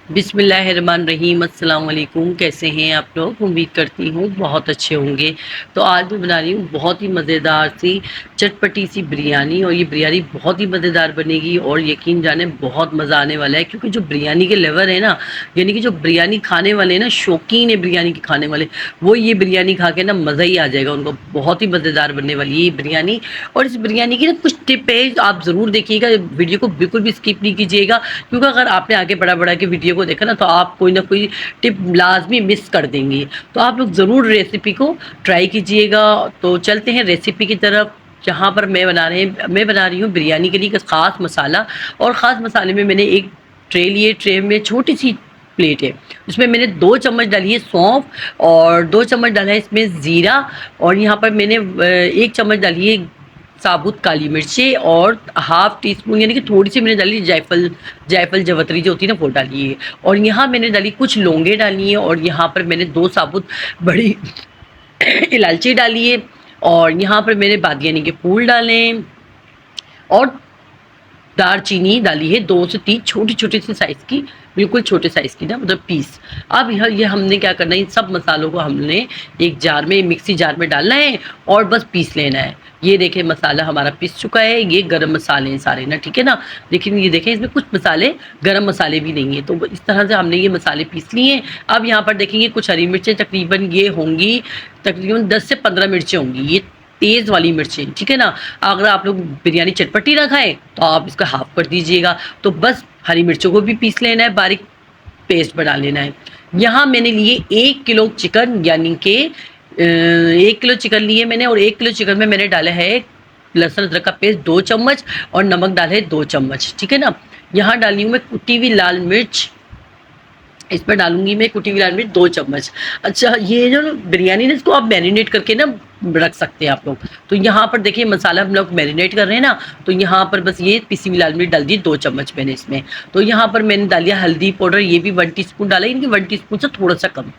بسم اللہ الرحمن الرحیم۔ السلام علیکم، کیسے ہیں آپ لوگ؟ امید کرتی ہوں بہت اچھے ہوں گے۔ تو آج میں بنا رہی ہوں بہت ہی مزیدار سی چٹپٹی سی بریانی، اور یہ بریانی بہت ہی مزیدار بنے گی اور یقین جانیں بہت مزہ آنے والا ہے، کیونکہ جو بریانی کے لیور ہے نا، یعنی کہ جو بریانی کھانے والے ہیں نا، شوقین ہے بریانی کے کھانے والے، وہ یہ بریانی کھا کے نا مزہ ہی آ جائے گا ان کو۔ بہت ہی مزیدار بننے والی ہے یہ بریانی۔ اور اس بریانی کی نا کچھ ٹپ ہے، آپ ضرور دیکھیے گا، ویڈیو کو بالکل بھی اسکپ نہیں کیجیے گا، کیونکہ اگر آپ نے آگے بڑھا کے ویڈیو کو دیکھا نا تو آپ کوئی نہ کوئی ٹپ لازمی مس کر دیں گے۔ تو آپ لوگ ضرور ریسیپی کو ٹرائی کیجیے گا۔ تو چلتے ہیں ریسیپی کی طرف، جہاں پر میں بنا رہی ہوں بریانی کے لیے ایک خاص مسالہ، اور خاص مسالے میں میں نے ایک ٹرے لیے، ٹرے میں چھوٹی سی پلیٹ ہے، اس میں نے 2 چمچ ڈالی ہے سونف، اور 2 چمچ ڈالا ہے اس میں زیرہ، اور یہاں پر میں نے 1 چمچ ڈالی ہے ثابوت کالی مرچیں، اور ہاف ٹی اسپون یعنی کہ تھوڑی سی میں نے ڈالی جائفل جوتری جو ہوتی ہے نا وہ ڈالی ہے، اور یہاں میں نے ڈالی کچھ لونگے ڈالی ہیں، اور یہاں پر میں نے 2 ثابوت بڑی الائچی ڈالی ہے، اور یہاں پر میں نے بادیانی کے پھول ڈالے ہیں، اور دار چینی ڈالی ہے 2 سے 3 چھوٹی چھوٹی سی سائز کی، بالکل چھوٹے سائز کی نا، مطلب پیس۔ اب یہ ہم نے کیا کرنا ہے، ان سب مسالوں کو ہم نے ایک جار میں، مکسی جار میں ڈالنا ہے، اور بس پیس لینا ہے۔ یہ دیکھیں مسالہ ہمارا پیس چکا ہے، یہ گرم مسالے ہیں سارے نا، ٹھیک ہے نا۔ لیکن یہ دیکھیں اس میں کچھ مسالے گرم مسالے بھی نہیں ہیں، تو اس طرح سے ہم نے یہ مسالے پیس لیے ہیں۔ اب یہاں پر دیکھیں گے کچھ ہری مرچیں تقریباً یہ ہوں گی، تقریباً 10 سے 15 مرچیں ہوں گی، یہ تیز والی مرچیں، ٹھیک ہے نا۔ اگر آپ لوگ بریانی چٹپٹی نہ کھائیں تو آپ اس کا ہاف کر دیجئے گا۔ تو بس ہری مرچوں کو بھی پیس لینا ہے، باریک پیسٹ بنا لینا ہے۔ یہاں میں نے لیے 1 کلو چکن، یعنی کہ 1 کلو چکن لیے میں نے، اور 1 کلو چکن میں نے ڈالا ہے لہسن ادرک کا پیسٹ 2 چمچ، اور نمک ڈالا ہے 2 چمچ، ٹھیک ہے نا۔ یہاں ڈالی ہوں میں کٹی ہوئی لال مرچ، اس میں ڈالوں گی میں کٹی ہوئی لال مرچ 2 چمچ۔ اچھا، یہ جو بریانی نا، اس کو آپ میرینیٹ کر کے نا رکھ سکتے ہیں آپ لوگ۔ تو یہاں پر دیکھیں مسالہ ہم لوگ میرینیٹ کر رہے ہیں نا، تو یہاں پر بس یہ پیسی ہوئی لال مرچ ڈال دی 2 چمچ میں نے اس میں۔ تو یہاں پر میں نے ڈال دیا ہلدی پاؤڈر، یہ بھی 1 ٹی اسپون ڈالا، یعنی کہ 1 ٹی اسپون سے تھوڑا سا کم۔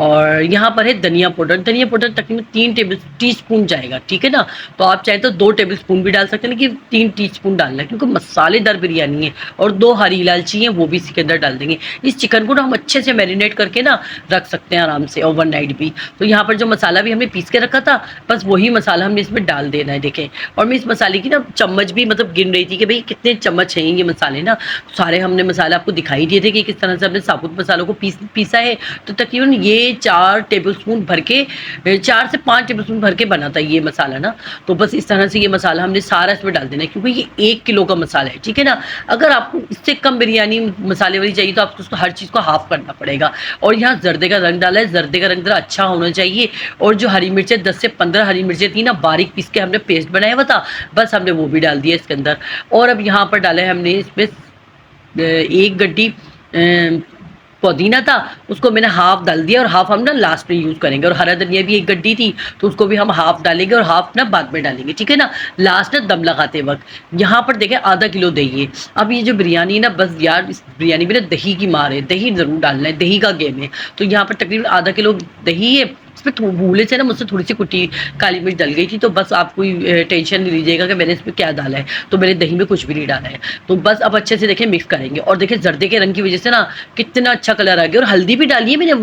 اور یہاں پر ہے دھنیا پاؤڈر، دھنیا پاؤڈر تقریباً 3 ٹی اسپون جائے گا، ٹھیک ہے نا۔ تو آپ چاہیں تو 2 ٹیبل اسپون بھی ڈال سکتے ہیں، لیکن 3 ٹی اسپون ڈالنا ہے، کیونکہ مسالے دار بریانی ہے۔ اور 2 ہری الائچی ہیں، وہ بھی اسی کے اندر ڈال دیں گے۔ اس چکن کو نا ہم اچھے سے میرینیٹ کر کے نا رکھ سکتے ہیں آرام سے، اوور نائٹ بھی۔ تو یہاں پر جو مسالہ بھی ہم نے پیس کے رکھا تھا، بس وہی مسالہ ہم نے اس میں ڈال دینا ہے، دیکھیں۔ اور میں اس مسالے کی نا چمچ بھی مطلب گن رہی تھی کہ بھئی کتنے چمچ ہیں یہ مسالے نا، سارے ہم نے مسالہ آپ کو دکھائی دیے تھے کہ کس طرح سے ہم نے ثابوت مسالوں کو پیسا ہے۔ تو تقریباً یہ 4 ٹیبل اسپون بھر کے، 4 سے 5 ٹیبل اسپون بھر کے بنا تھا یہ مسالہ نا۔ تو بس اس طرح سے یہ مسالہ ہم نے سارا اس میں ڈال دینا ہے، کیونکہ یہ 1 کلو کا مسالہ ہے، ٹھیک ہے نا۔ اگر آپ کو اس سے کم بریانی مسالے والی چاہیے تو آپ کو اس کو ہر چیز کو ہاف کرنا پڑے گا۔ اور یہاں زردے کا رنگ ڈالا ہے، زردے کا رنگ ذرا اچھا ہونا چاہیے۔ اور جو ہری مرچیں 10 سے 15 ہری مرچیں تھی نا، باریک پیس کے ہم نے پیسٹ بنایا ہوا تھا، بس ہم نے وہ بھی ڈال دیا اس کے اندر۔ اور اب یہاں پر ڈالا ہے ہم نے اس میں 1 گڈی پودینہ تھا، اس کو میں نے ہاف ڈال دیا، اور ہاف ہم نا لاسٹ میں یوز کریں گے۔ اور ہرا دھنیا بھی 1 گڈی تھی، تو اس کو بھی ہم ہاف ڈالیں گے، اور ہاف نا بعد میں ڈالیں گے، ٹھیک ہے نا، لاسٹ دم لگاتے وقت۔ یہاں پر دیکھیں آدھا کلو دہی ہے۔ اب یہ جو بریانی ہے نا، بس یار اس بریانی میں نا دہی کی مار ہے، دہی ضرور ڈالنا ہے، دہی کا گیم ہے۔ تو یہاں پر تقریباً آدھا کلو دہی ہے، اس میں بھولے سے نا مجھ سے تھوڑی سی کٹی کالی مرچ ڈل گئی تھی، تو بس آپ کوئی ٹینشن نہیں لیجیے گا کہ میں نے اس میں کیا ڈالا ہے، تو میں نے دہی میں کچھ بھی نہیں ڈالا ہے۔ تو بس اب اچھے سے دیکھیں مکس کریں گے، اور دیکھیں زردے کے رنگ کی وجہ سے نا کتنا اچھا کلر آ گیا۔ اور ہلدی بھی ڈالی ہے میں نے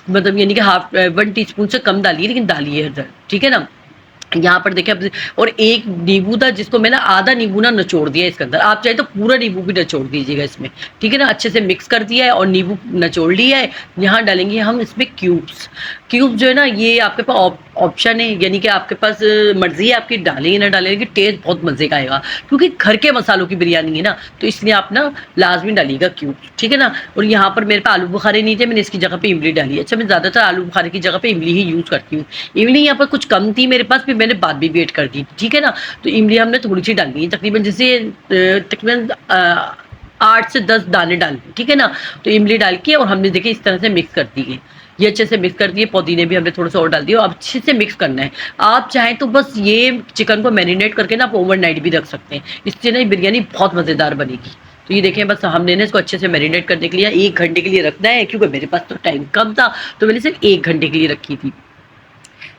مطلب یعنی کہ 1 ٹی اسپون سے کم ڈالی ہے، لیکن ڈالی ہے، ٹھیک ہے نا۔ یہاں پر دیکھیں، اور 1 نیبو تھا جس کو میں نے آدھا نیبو نا نچوڑ دیا اس کے اندر، آپ چاہے تو پورا نیبو بھی نچوڑ دیجیے گا اس میں، ٹھیک ہے نا۔ اچھے سے مکس کر دیا ہے اور نیبو نچوڑ لیا ہے۔ یہاں ڈالیں گے ہم اس میں کیوبس جو ہے نا، یہ آپ کے پاس آپشن ہے، یعنی کہ آپ کے پاس مرضی ہے آپ کی، ڈالیں یا نہ ڈالیں، لیکن ٹیسٹ بہت مزے کا آئے گا، کیونکہ گھر کے مسالوں کی بریانی ہے نا، تو اس لیے آپ نا لازمی ڈالیے گا کیوب، ٹھیک ہے نا۔ اور یہاں پر میرے پاس آلو بخارے نہیں تھے، میں نے اس کی جگہ پہ املی ڈالی ہے۔ اچھا، میں زیادہ تر آلو بخارے کی جگہ پہ املی ہی یوز کرتی ہوں۔ املی یہاں پر کچھ کم تھی میرے پاس، پھر میں نے بعد بھی ایڈ کر دی، ٹھیک ہے نا۔ تو املی ہم نے تھوڑی سی ڈالنی ہے، تقریباً جیسے تقریباً 8 سے 10 دانے ڈالنے، ٹھیک ہے نا۔ تو املی ڈال کے، اور ہم نے دیکھیں اس طرح سے مکس کر دی ہے، یہ اچھے سے مکس کر دیے، پودینے بھی ہم نے تھوڑا سا اور ڈال دیا، اب اچھے سے مکس کرنا ہے۔ آپ چاہیں تو بس یہ چکن کو میرینیٹ کر کے نا آپ اوور نائٹ بھی رکھ سکتے ہیں، اس سے نا بریانی بہت مزیدار بنے گی۔ تو یہ دیکھیں، بس ہم نے نا اس کو اچھے سے میرینیٹ کرنے کے لیے 1 گھنٹے کے لیے رکھنا ہے، کیونکہ میرے پاس تو ٹائم کم تھا، تو میں نے صرف 1 گھنٹے کے لیے رکھی تھی۔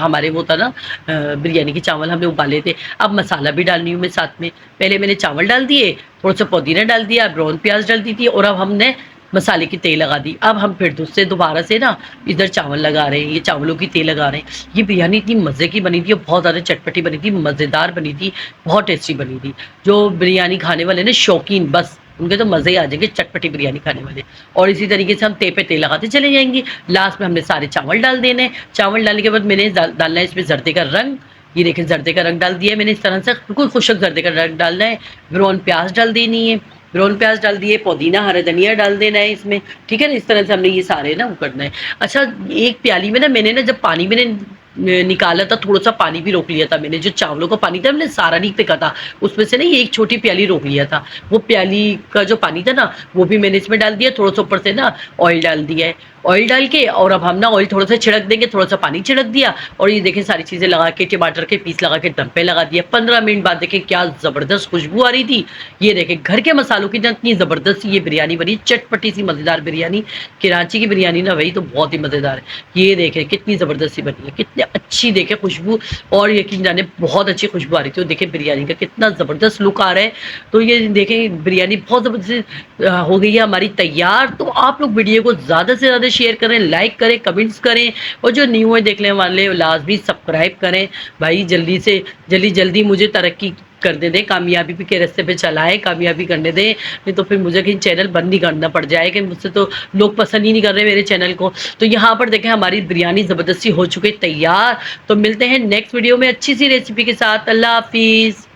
ہمارے وہ تھا نا بریانی کے چاول ہم نے ابالے تھے. اب مسالہ بھی ڈالنی ہوں میں ساتھ میں. پہلے میں نے چاول ڈال دیے, تھوڑا سا پودینہ ڈال دیا, براؤن پیاز ڈال دی تھی, اور اب ہم نے مسالے کی تیل لگا دی. اب ہم پھر دوسرے دوبارہ سے نا ادھر چاول لگا رہے ہیں, یہ چاولوں کی تیل لگا رہے ہیں. یہ بریانی اتنی مزے کی بنی تھی اور بہت زیادہ چٹپٹی بنی تھی, مزیدار بنی تھی, بہت ٹیسٹی بنی تھی. جو بریانی کھانے والے نا شوقین, بس ان کے تو مزے ہی آ جائیں گے چٹپٹی بریانی کھانے والے. اور اسی طریقے سے ہم تے پہ تیل لگاتے چلے جائیں گے. لاسٹ میں ہم نے سارے چاول ڈال دینے. چاول ڈالنے کے بعد میں نے ڈالنا ہے اس میں زردے کا رنگ. یہ دیکھیں زردے کا رنگ ڈال دیا ہے میں نے اس طرح سے, بالکل خشک زردے کا رنگ ڈالنا ہے. براؤن پیاز ڈال دینی ہے, براؤن پیاز ڈال دیے, پودینہ ہرا دھنیا ڈال دینا ہے اس میں, ٹھیک ہے نا. اس طرح سے ہم نے یہ سارے نا وہ کرنا ہے. اچھا ایک پیالی میں نا میں نے نا جب پانی میں نے نکالا تھا, تھوڑا سا پانی بھی روک لیا تھا میں نے. جو چاولوں کا پانی تھا میں نے سارا نہیں پھینکا تھا, اس میں سے نا یہ ایک چھوٹی پیالی روک لیا تھا. وہ پیالی کا جو پانی تھا نا وہ بھی میں نے اس میں ڈال دیا, تھوڑا سا اوپر سے نا آئل ڈال دیا ہے. آئل ڈال کے اور اب ہم نا آئل تھوڑا سا چھڑک دیں گے, تھوڑا سا پانی چھڑک دیا, اور یہ دیکھیں ساری چیزیں لگا کے ٹماٹر کے پیس لگا کے دم پہ لگا دیا. 15 منٹ بعد دیکھیں کیا زبردست خوشبو آ رہی تھی. یہ دیکھیں گھر کے مسالوں کی اتنی زبردست یہ بریانی بنی, چٹپٹی سی مزیدار بریانی. کراچی کی بریانی نا وہی تو بہت ہی مزیدار ہے. یہ دیکھیں کتنی زبردست سی بنی ہے, کتنی اچھی دیکھیں خوشبو, اور یقین جانے بہت اچھی خوشبو آ رہی تھی. اور دیکھیں بریانی کا کتنا زبردست لک آ رہا ہے. تو یہ دیکھیں بریانی بہت زبردست ہو گئی ہے ہماری تیار. تو آپ لوگ ویڈیو کو زیادہ سے زیادہ شیئر کریں, لائک کریں, کمنٹس کریں, اور جو نیو ہے دیکھنے والے لازمی سبسکرائب کریں بھائی. جلدی سے جلدی مجھے ترقی کرنے دیں, کامیابی کے راستے پہ چلائیں, کامیابی کرنے دیں. نہیں تو پھر مجھے کہیں چینل بند نہیں کرنا پڑ جائے کہ مجھ سے تو لوگ پسند ہی نہیں کر رہے میرے چینل کو. تو یہاں پر دیکھیں ہماری بریانی زبردستی ہو چکی تیار. تو ملتے ہیں نیکسٹ ویڈیو میں اچھی سی ریسیپی کے ساتھ. اللہ حافظ.